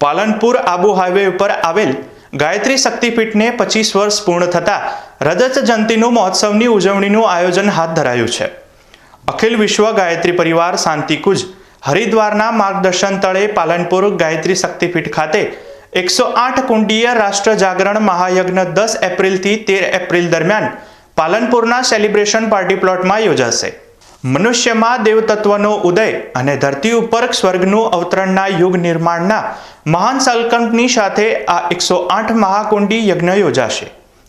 Palanpur Abu highway ઉપર આવેલ ગાયત્રી શક્તિપીઠને 25 વર્ષ પૂર્ણ થતા રજત જયંતીનું મહોત્સવની ઉજવણીનું આયોજન હાથ ધરાયું છે। અખિલ વિશ્વ ગાયત્રી પરિવાર શાંતિકુંજ હરિદ્વારના માર્ગદર્શન તળે પાલનપુર ગાયત્રી શક્તિપીઠ ખાતે 108 કુંડીય રાષ્ટ્ર જાગરણ મહાયજ્ઞ 10 એપ્રિલથી 13 એપ્રિલ દરમિયાન પાલનપુરના સેલિબ્રેશન પાર્ટી પ્લોટમાં યોજાશે। મનુષ્યમાં દેવતત્વનો ઉદય અને ધરતી ઉપર સ્વર્ગનું અવતરણના યુગ નિર્માણના મહાન સંકલ્પની સાથે આ 108 મહાકુંડી યજ્ઞ યોજાશે,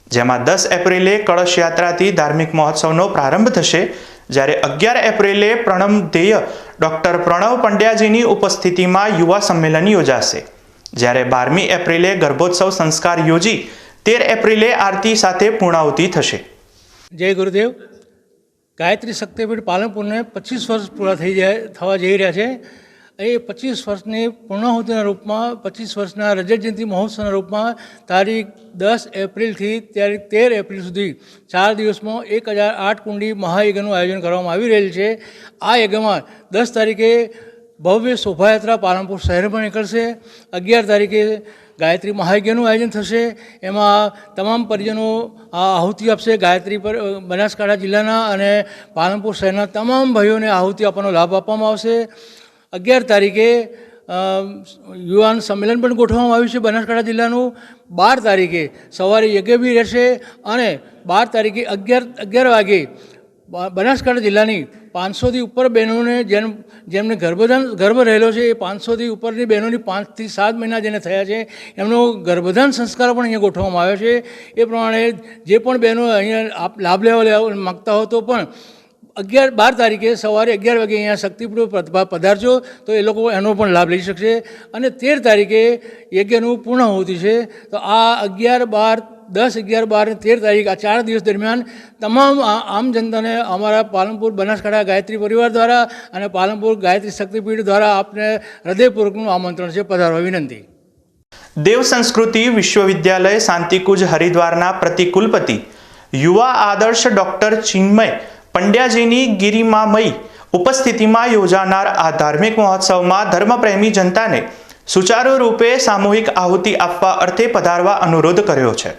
જેમાં 10 એપ્રિલે કળશ યાત્રાથી ધાર્મિક મહોત્સવનો પ્રારંભ થશે, જ્યારે 11 એપ્રિલે પ્રણમધેય ડોક્ટર પ્રણવ પંડ્યાજીની ઉપસ્થિતિમાં યુવા સંમેલન યોજાશે, જ્યારે 12મી એપ્રિલે ગર્ભોત્સવ સંસ્કાર યોજી 13 એપ્રિલે આરતી સાથે પૂર્ણાહુતિ થશે। જય ગુરુદેવ। ગાયત્રી શક્તિપીઠ પાલનપુરને 25 વર્ષ પૂરા થવા જઈ રહ્યા છે। એ 25 વર્ષની પૂર્ણાહુતિના રૂપમાં 25 વર્ષના રજત જયંતિ મહોત્સવના રૂપમાં તારીખ 10 એપ્રિલથી તારીખ 13 એપ્રિલ સુધી 4 દિવસમાં 1008 કુંડી મહાયજ્ઞનું આયોજન કરવામાં આવી રહેલ છે। આ યજ્ઞમાં 10 તારીખે ભવ્ય શોભાયાત્રા પાલનપુર શહેરમાં નીકળશે। 11 તારીખે ગાયત્રી મહાયજ્ઞનું આયોજન થશે। એમાં તમામ પરિજનો આહુતિ આપશે। ગાયત્રી પર બનાસકાંઠા જિલ્લાના અને પાલનપુર શહેરના તમામ ભાઈઓને આહુતિ આપવાનો લાભ આપવામાં આવશે। 11 તારીખે યુવાન સંમેલન પણ ગોઠવવામાં આવ્યું છે બનાસકાંઠા જિલ્લાનું। 12 તારીખે સવારે યજ્ઞ બી રહેશે અને 12 તારીખે 11 વાગે બનાસકાંઠા જિલ્લાની 500થી ઉપર બહેનોને જેમને ગર્ભ રહેલો છે, એ 500થી ઉપરની બહેનોની 5 થી 7 મહિના જેને થયા છે એમનો ગર્ભધાન સંસ્કાર પણ અહીંયા ગોઠવવામાં આવ્યો છે। એ પ્રમાણે જે પણ બહેનો અહીંયા લાભ લેવા માગતા હો તો પણ 12 તારીખે સવારે 11 વાગે અહીંયા શક્તિપીઠ પધારજો તો એ લોકો એનો પણ લાભ લઈ શકશે। અને 13 તારીખે યજ્ઞનું પૂર્ણાહુતિ છે। તો આ 11, 12, 10, 11, 12 અને 13 તારીખ આ 4 દિવસ દરમિયાન તમામ આમ જનતાને અમારા પાલનપુર બનાસકાંઠા ગાયત્રી પરિવાર દ્વારા અને પાલનપુર ગાયત્રી શક્તિપીઠ દ્વારા આપને હૃદયપૂર્વકનું આમંત્રણ છે, પધારવા વિનંતી। દેવ સંસ્કૃતિ વિશ્વવિદ્યાલય શાંતિકુંજ હરિદ્વારના પ્રતિકુલપતિ યુવા આદર્શ ડોક્ટર ચિન્મય પંડ્યાજીની ગિરિમામયી ઉપસ્થિતિમાં યોજાનાર આ ધાર્મિક મહોત્સવમાં ધર્મપ્રેમી જનતાને સુચારુ રૂપે સામૂહિક આહુતિ આપવા અર્થે પધારવા અનુરોધ કર્યો છે।